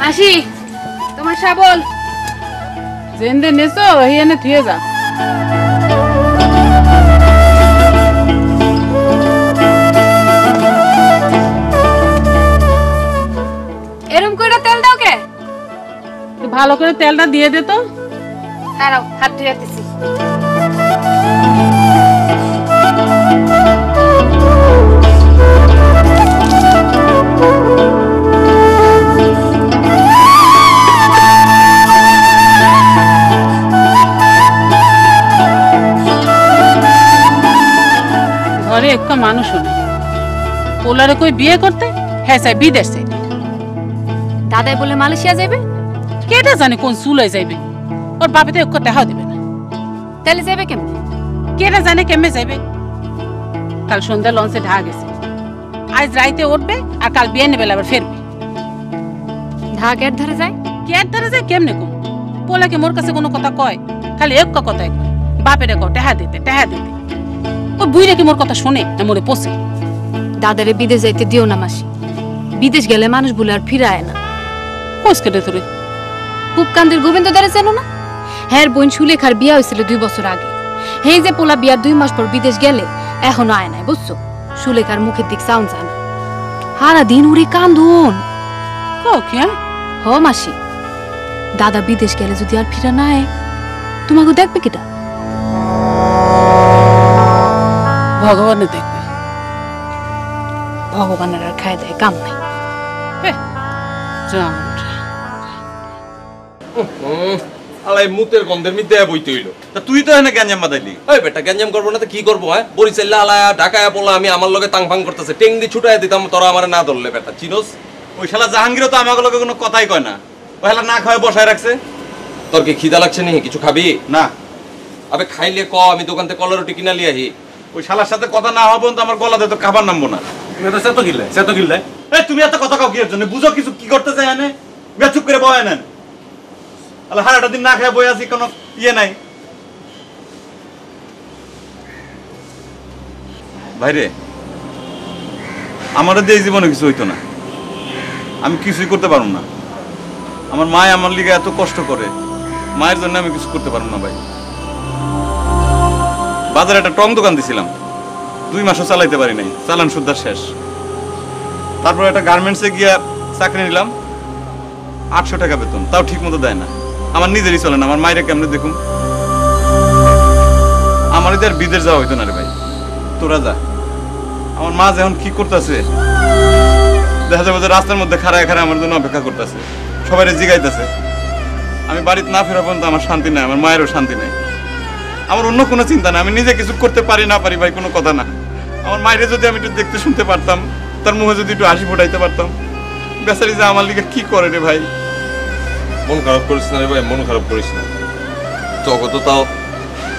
আসি তোমার শাবল জেন্দে নেছো হিয়ানে থুয়ে যা। এরম করে তেল দাও কে? ভালো করে তেলটা দিয়ে দে তো। দাঁড়াও হাত ধুয়ে দিতেছি। ঘরে একটা মানুষও নেই, পোলারে কই বিয়ে করতে, হ্যাঁ চাই বিদেশ চাই। দাদাই বলে মালয়েশিয়া যাবে, কেটা জানে কোন চুলাই যাইবে, ওর বাপে তো একটা টাকাও দিবে না। তাহলে যাবে কেমনে? কেটা জানে কেমনে যাইবে। কাল সন্ধ্যা লঞ্চে ঢাকা গেছে, আজ রাইতে উঠবে আর কাল বিয়ে নেবে আবার ফিরবে। ঢাকা কের ধারে যায়? কের ধারে যায় কেমনে কোন? পোলাকে মোর কাছে কোনো কথা কয়, খালি এক কথাই কয়, বাপেরে কও টাকা দিতে টাকা দিতে। ও বুইরা কি মোর কথা শুনে না মোরে পোষে? দাদারে বিদেশ যাইতে দিও না মাসি, বিদেশ গেলে মানুষ বলে আর ফিরায় না। কোষ কেটে তোরে পুপকান্দের গোবিন্দ দারে চেনো না? হ্যাঁ বোন সুলেখার বিয়া হয়েছিল 2 বছর আগে। হেই যে পোলা বিয়ার 2 মাস পর বিদেশ গেলে এখনো আয় নাই, বুঝছো? সুলেখার মুখের দিক চাউন যায় না, সারা দিন উড়ে কান্দুন। হ মাসি, দাদা বিদেশ গেলে যদি আর ফিরা না আয় তোমাকে দেখবে কিটা? ভগবানে দেখবে। ভগবানের আর খায় দেয় কাম নাই। আলাই মুতের গন্ধের মিতে বইতে হইলো। তা তুই তো এনে গ্যাঞ্জাম বাদাইলি। ওই বেটা গ্যাঞ্জাম করবো না তো কি করবো? হ্যাঁ বরিশাল আলায়া ঢাকায় বললা আমি আমার লগে তাং ফাং করতেছে, টেং দিয়ে ছুটাই দিতাম, তোরা আমার না ধরলে বেটা চিনোস? ওই শালা জাহাঙ্গীরও তো আমাকে লগে কোনো কথাই কয় না, ওই শালা না খাওয়ায় বসায় রাখছে। তোর কি খিদা লাগছে নি? কিছু খাবি না? আবে খাইলে ক, আমি দোকান থেকে কলা রুটি কিনা লিয়ে আহি। ওই শালার সাথে কথা না হওয়া পর্যন্ত আমার গলাতে তো খাবার নামবো না। তুমি এত কথা কাউ কি জন্য বুঝো? কিছু কি করতে চাই এনে চুপ করে বয় নেন। হারাটা দিন না খায় বই আছি, কোনো ইয়ে নাই। ভাইরে আমারও দিয়ে জীবনে কিছু হইতো না, আমি কিছুই করতে পারবো না। আমার মায় আমার লিগে এত কষ্ট করে, মায়ের জন্য আমি কিছু করতে পারবো না ভাই। বাজারে একটা টং দোকান দিছিলাম, 2 মাসও চালাইতে পারি নাই, চালান সুদ্ধার শেষ। তারপর একটা গার্মেন্টসে গিয়া চাকরি নিলাম, 800 টাকা বেতন, তাও ঠিক মতো দেয় না। আমার নিজেরই চলে না, আমার মায়ের কেমনে দেখুন। আমার এদের বিদেশ যাওয়া হইতো না রে ভাই, তোরা যা। আমার মা যখন কি করতেছে দেখা যাবে যে রাস্তার মধ্যে খাড়ায় খাড়ায় আমার জন্য অপেক্ষা করতেছে, সবাই জিগাইতেছে। আমি বাড়িতে না ফেরা পর্যন্ত আমার শান্তি নাই, আমার মায়েরও শান্তি নাই। আমার অন্য কোনো চিন্তা না, আমি নিজে কিছু করতে পারি না পারি ভাই কোনো কথা না। আমার মায়ের যদি আমি একটু দেখতে শুনতে পারতাম, তার মুখে যদি একটু হাসি ফোটাইতে পারতাম। বেচারি যে আমার লিগে কি করে রে ভাই। মন খারাপ করিস না রে ভাই, মন খারাপ করিস না। জগত তাও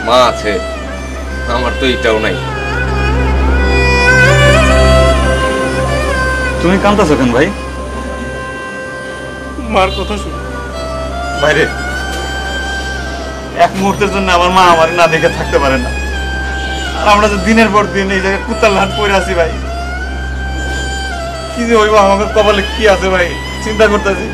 মা আছে, আমার তো এটাও নাই। তুমি কাঁদতেছো কেন ভাই? মার কথা শুনে বাইরে এক মুহূর্তের জন্য আমার মা আমার না দেখে থাকতে পারে না। আর আমরা যে দিনের পর দিন এই জায়গায় কুত্তার লাট পড়ে আছি ভাই, কি যে হইব আমাদের কপালে কি আছে ভাই চিন্তা করতেছি।